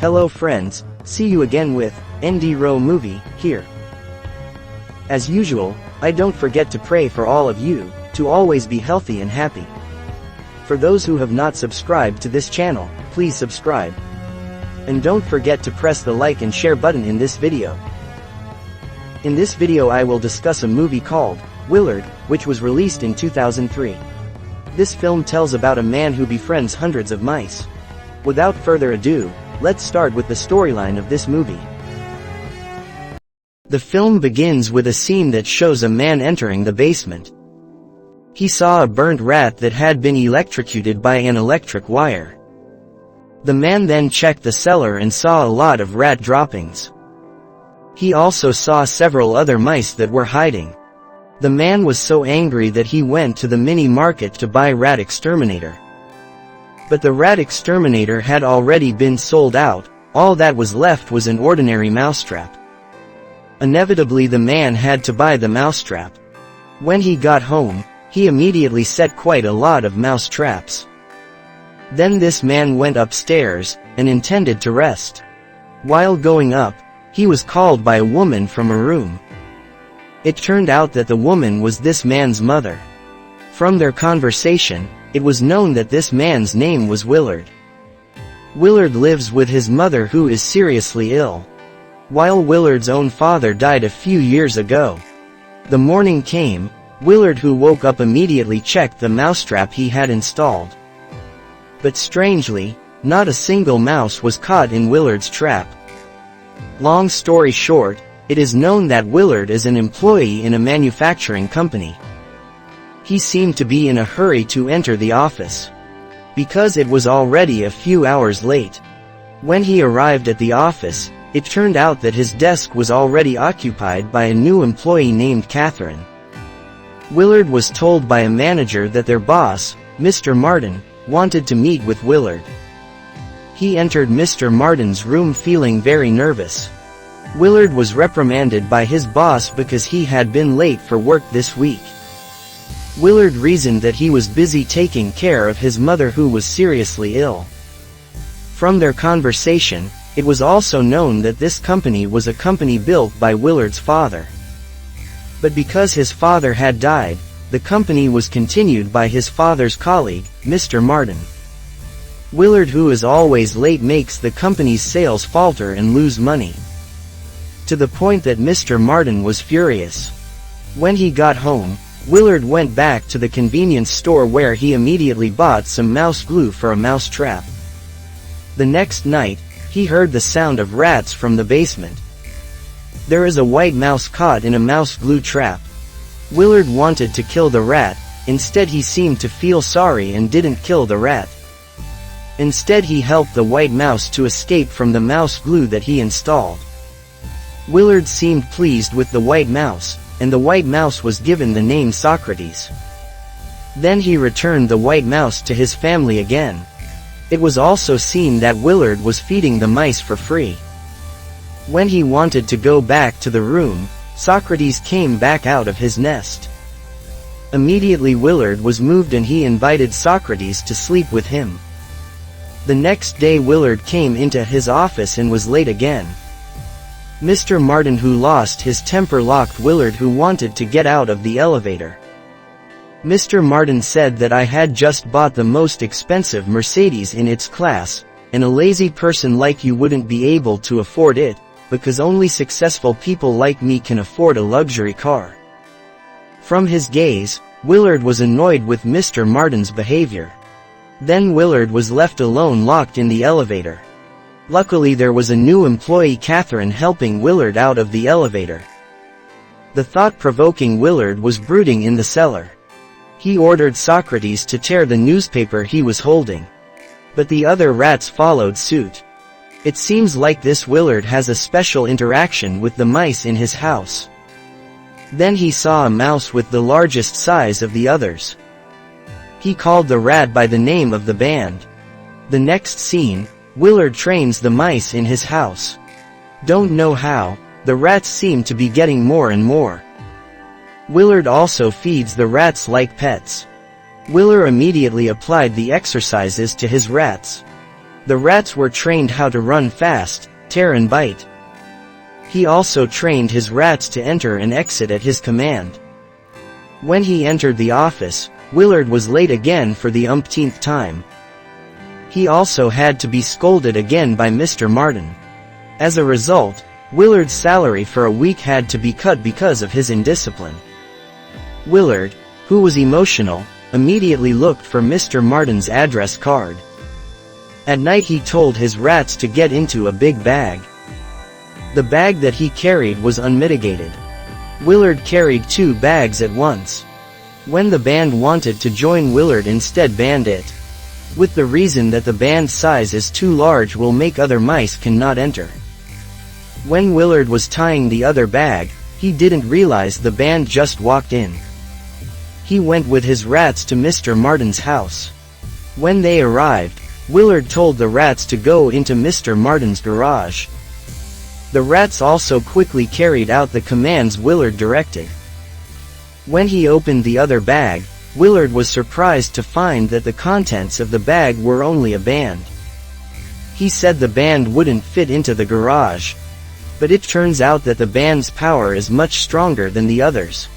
Hello friends, see you again with Ndrow Movie, here. As usual, I don't forget to pray for all of you, to always be healthy and happy. For those who have not subscribed to this channel, please subscribe. And don't forget to press the like and share button in this video. In this video I will discuss a movie called WILLARD, which was released in 2003. This film tells about a man who befriends hundreds of mice. Without further ado, let's start with the storyline of this movie. The film begins with a scene that shows a man entering the basement. He saw a burnt rat that had been electrocuted by an electric wire. The man then checked the cellar and saw a lot of rat droppings. He also saw several other mice that were hiding. The man was so angry that he went to the mini market to buy rat exterminator. But the rat exterminator had already been sold out, all that was left was an ordinary mousetrap. Inevitably the man had to buy the mousetrap. When he got home, he immediately set quite a lot of mouse traps. Then this man went upstairs, and intended to rest. While going up, he was called by a woman from a room. It turned out that the woman was this man's mother. From their conversation, it was known that this man's name was WILLARD. WILLARD lives with his mother who is seriously ill. While WILLARD's own father died a few years ago. The morning came, WILLARD who woke up immediately checked the mousetrap he had installed. But strangely, not a single mouse was caught in WILLARD's trap. Long story short, it is known that WILLARD is an employee in a manufacturing company. He seemed to be in a hurry to enter the office, because it was already a few hours late. When he arrived at the office, it turned out that his desk was already occupied by a new employee named Catherine. WILLARD was told by a manager that their boss, Mr. Martin, wanted to meet with WILLARD. He entered Mr. Martin's room feeling very nervous. WILLARD was reprimanded by his boss because he had been late for work this week. WILLARD reasoned that he was busy taking care of his mother who was seriously ill. From their conversation, it was also known that this company was a company built by WILLARD's father. But because his father had died, the company was continued by his father's colleague, Mr. Martin. WILLARD who is always late makes the company's sales falter and lose money. To the point that Mr. Martin was furious. When he got home, WILLARD went back to the convenience store where he immediately bought some mouse glue for a mouse trap. The next night, he heard the sound of rats from the basement. There is a white mouse caught in a mouse glue trap. WILLARD wanted to kill the rat, instead he seemed to feel sorry and didn't kill the rat. Instead he helped the white mouse to escape from the mouse glue that he installed. WILLARD seemed pleased with the white mouse, and the white mouse was given the name Socrates. Then he returned the white mouse to his family again. It was also seen that WILLARD was feeding the mice for free. When he wanted to go back to the room, Socrates came back out of his nest. Immediately WILLARD was moved and he invited Socrates to sleep with him. The next day WILLARD came into his office and was late again. Mr. Martin who lost his temper locked WILLARD who wanted to get out of the elevator. Mr. Martin said that I had just bought the most expensive Mercedes in its class, and a lazy person like you wouldn't be able to afford it, because only successful people like me can afford a luxury car. From his gaze, WILLARD was annoyed with Mr. Martin's behavior. Then WILLARD was left alone locked in the elevator. Luckily there was a new employee Catherine helping WILLARD out of the elevator. The thought-provoking WILLARD was brooding in the cellar. He ordered Socrates to tear the newspaper he was holding. But the other rats followed suit. It seems like this WILLARD has a special interaction with the mice in his house. Then he saw a mouse with the largest size of the others. He called the rat by the name of the band. The next scene, WILLARD trains the mice in his house. Don't know how, the rats seem to be getting more and more. WILLARD also feeds the rats like pets. WILLARD immediately applied the exercises to his rats. The rats were trained how to run fast, tear and bite. He also trained his rats to enter and exit at his command. When he entered the office, Willard was late again for the umpteenth time. He also had to be scolded again by Mr. Martin. As a result, Willard's salary for a week had to be cut because of his indiscipline. Willard, who was emotional, immediately looked for Mr. Martin's address card. At night he told his rats to get into a big bag. The bag that he carried was unmitigated. Willard carried 2 bags at once. When the band wanted to join Willard instead banned it, with the reason that the band size is too large will make other mice cannot enter. When Willard was tying the other bag, he didn't realize the band just walked in. He went with his rats to Mr. Martin's house. When they arrived, Willard told the rats to go into Mr. Martin's garage. The rats also quickly carried out the commands Willard directed. When he opened the other bag, Willard was surprised to find that the contents of the bag were only a band. He said the band wouldn't fit into the garage. But it turns out that the band's power is much stronger than the others.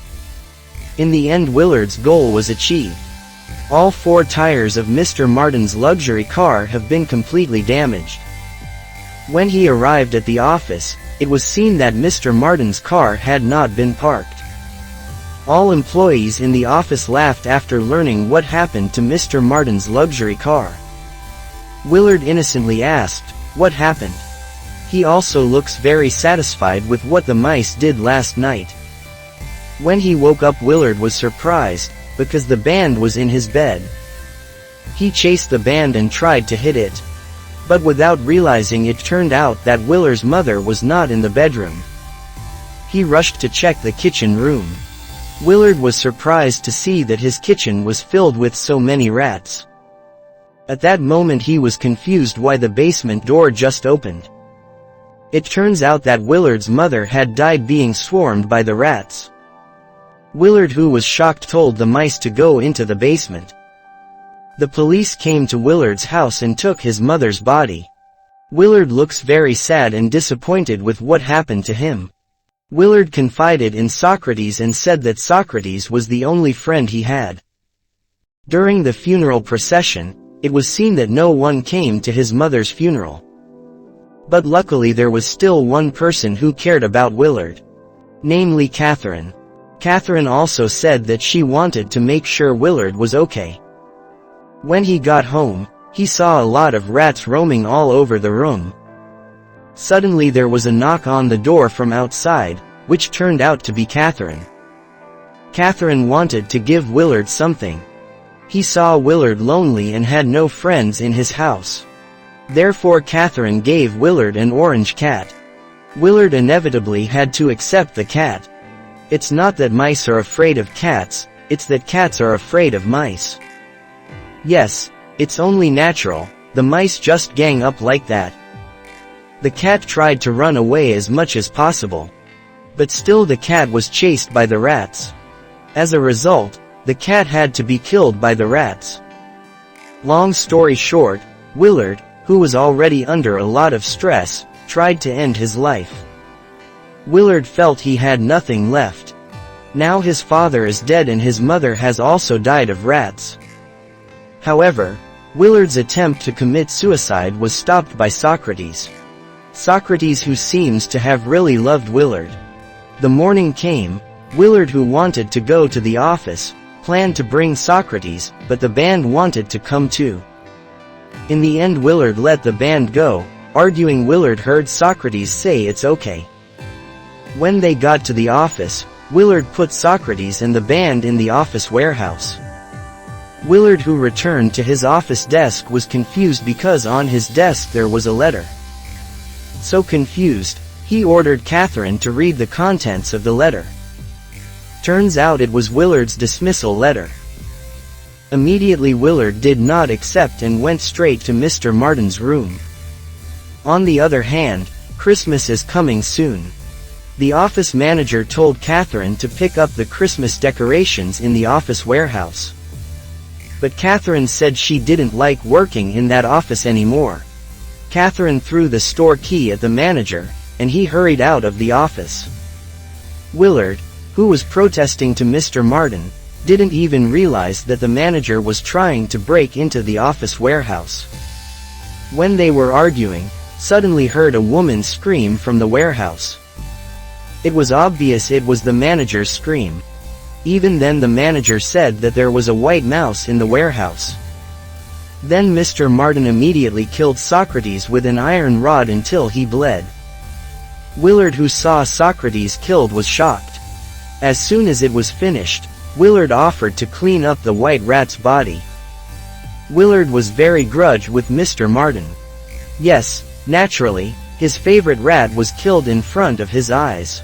In the end, Willard's goal was achieved. All 4 tires of Mr. Martin's luxury car have been completely damaged. When he arrived at the office, it was seen that Mr. Martin's car had not been parked. All employees in the office laughed after learning what happened to Mr. Martin's luxury car. Willard innocently asked, "What happened?" He also looks very satisfied with what the mice did last night. When he woke up, Willard was surprised, because the band was in his bed. He chased the band and tried to hit it. But without realizing, it turned out that Willard's mother was not in the bedroom. He rushed to check the kitchen room. Willard was surprised to see that his kitchen was filled with so many rats. At that moment he was confused why the basement door just opened. It turns out that Willard's mother had died being swarmed by the rats. Willard, who was shocked, told the mice to go into the basement. The police came to Willard's house and took his mother's body. Willard looks very sad and disappointed with what happened to him. Willard confided in Socrates and said that Socrates was the only friend he had. During the funeral procession, it was seen that no one came to his mother's funeral. But luckily there was still one person who cared about Willard. Namely Catherine. Catherine also said that she wanted to make sure Willard was okay. When he got home, he saw a lot of rats roaming all over the room. Suddenly there was a knock on the door from outside, which turned out to be Catherine. Catherine wanted to give Willard something. He saw Willard lonely and had no friends in his house. Therefore Catherine gave Willard an orange cat. Willard inevitably had to accept the cat. It's not that mice are afraid of cats, it's that cats are afraid of mice. Yes, it's only natural, the mice just gang up like that. The cat tried to run away as much as possible. But still the cat was chased by the rats. As a result, the cat had to be killed by the rats. Long story short, Willard, who was already under a lot of stress, tried to end his life. Willard felt he had nothing left. Now his father is dead and his mother has also died of rats. However, Willard's attempt to commit suicide was stopped by Socrates. Socrates, who seems to have really loved Willard. The morning came. Willard, who wanted to go to the office, planned to bring Socrates, but the band wanted to come too. In the end Willard let the band go, arguing. Willard heard Socrates say it's okay. When they got to the office, Willard put Socrates and the band in the office warehouse. Willard, who returned to his office desk, was confused because on his desk there was a letter. So confused, he ordered Catherine to read the contents of the letter. Turns out it was Willard's dismissal letter. Immediately Willard did not accept and went straight to Mr. Martin's room. On the other hand, Christmas is coming soon. The office manager told Catherine to pick up the Christmas decorations in the office warehouse. But Catherine said she didn't like working in that office anymore. Catherine threw the store key at the manager, and he hurried out of the office. Willard, who was protesting to Mr. Martin, didn't even realize that the manager was trying to break into the office warehouse. When they were arguing, suddenly heard a woman scream from the warehouse. It was obvious it was the manager's scream. Even then the manager said that there was a white mouse in the warehouse. Then Mr. Martin immediately killed Socrates with an iron rod until he bled. Willard, who saw Socrates killed, was shocked. As soon as it was finished, Willard offered to clean up the white rat's body. Willard was very grudge with Mr. Martin. Yes, naturally, his favorite rat was killed in front of his eyes.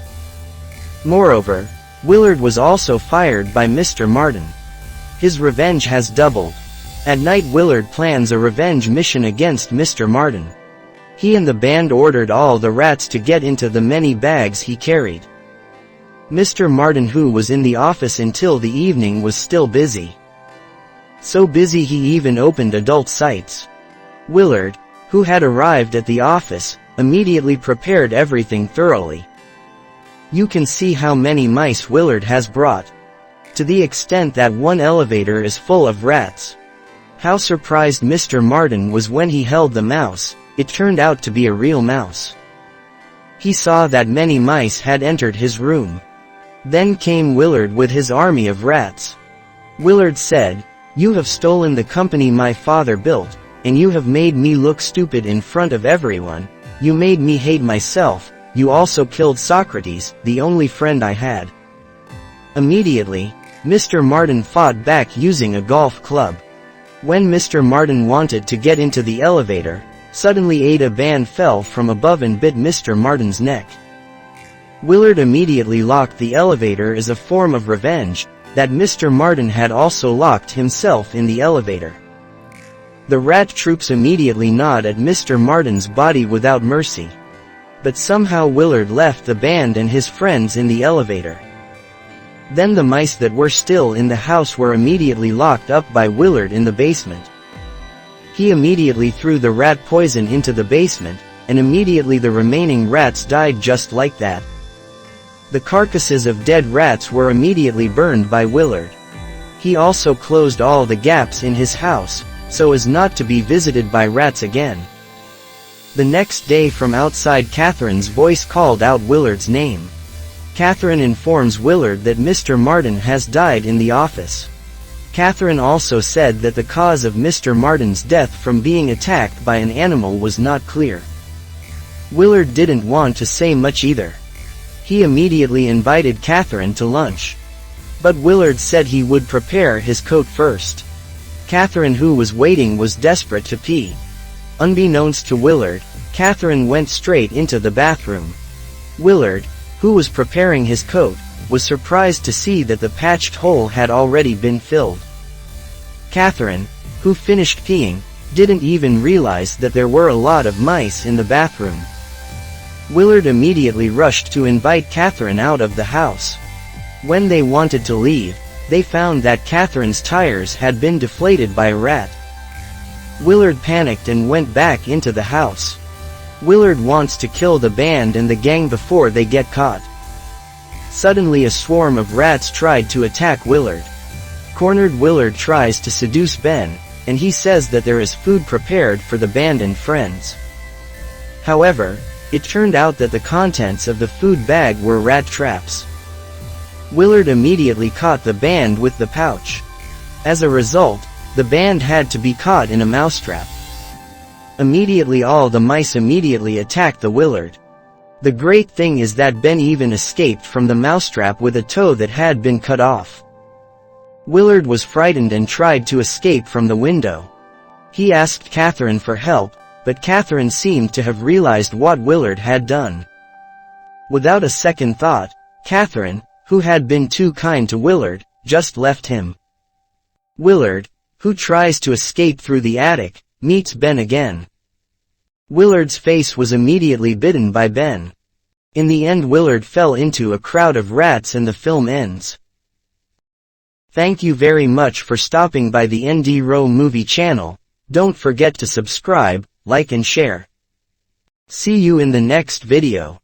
Moreover, Willard was also fired by Mr. Martin. His revenge has doubled. At night Willard plans a revenge mission against Mr. Martin. He and the band ordered all the rats to get into the many bags he carried. Mr. Martin, who was in the office until the evening, was still busy. So busy he even opened adult sites. Willard, who had arrived at the office, immediately prepared everything thoroughly. You can see how many mice Willard has brought. To the extent that one elevator is full of rats. How surprised Mr. Martin was when he held the mouse. It turned out to be a real mouse. He saw that many mice had entered his room. Then came Willard with his army of rats. Willard said, "You have stolen the company my father built, and you have made me look stupid in front of everyone. You made me hate myself. You also killed Socrates, the only friend I had." Immediately, Mr. Martin fought back using a golf club. When Mr. Martin wanted to get into the elevator, suddenly a band fell from above and bit Mr. Martin's neck. Willard immediately locked the elevator as a form of revenge, that Mr. Martin had also locked himself in the elevator. The rat troops immediately gnawed at Mr. Martin's body without mercy. But somehow Willard left the band and his friends in the elevator. Then the mice that were still in the house were immediately locked up by Willard in the basement. He immediately threw the rat poison into the basement, and immediately the remaining rats died just like that. The carcasses of dead rats were immediately burned by Willard. He also closed all the gaps in his house, so as not to be visited by rats again. The next day, from outside, Catherine's voice called out Willard's name. Catherine informs Willard that Mr. Martin has died in the office. Catherine also said that the cause of Mr. Martin's death from being attacked by an animal was not clear. Willard didn't want to say much either. He immediately invited Catherine to lunch. But Willard said he would prepare his coat first. Catherine, who was waiting, was desperate to pee. Unbeknownst to Willard, Catherine went straight into the bathroom. Willard, who was preparing his coat, was surprised to see that the patched hole had already been filled. Catherine, who finished peeing, didn't even realize that there were a lot of mice in the bathroom. Willard immediately rushed to invite Catherine out of the house. When they wanted to leave, they found that Catherine's tires had been deflated by a rat. Willard panicked and went back into the house. Willard wants to kill the band and the gang before they get caught. Suddenly a swarm of rats tried to attack Willard. Cornered, Willard tries to seduce Ben, and he says that there is food prepared for the band and friends. However, it turned out that the contents of the food bag were rat traps. Willard immediately caught the band with the pouch. As a result, the band had to be caught in a mousetrap. Immediately all the mice immediately attacked the Willard. The great thing is that Ben even escaped from the mousetrap with a toe that had been cut off. Willard was frightened and tried to escape from the window. He asked Catherine for help, but Catherine seemed to have realized what Willard had done. Without a second thought, Catherine, who had been too kind to Willard, just left him. Willard, who tries to escape through the attic, meets Ben again. Willard's face was immediately bitten by Ben. In the end, Willard fell into a crowd of rats and the film ends. Thank you very much for stopping by the Ndrow Movie channel. Don't forget to subscribe, like and share. See you in the next video.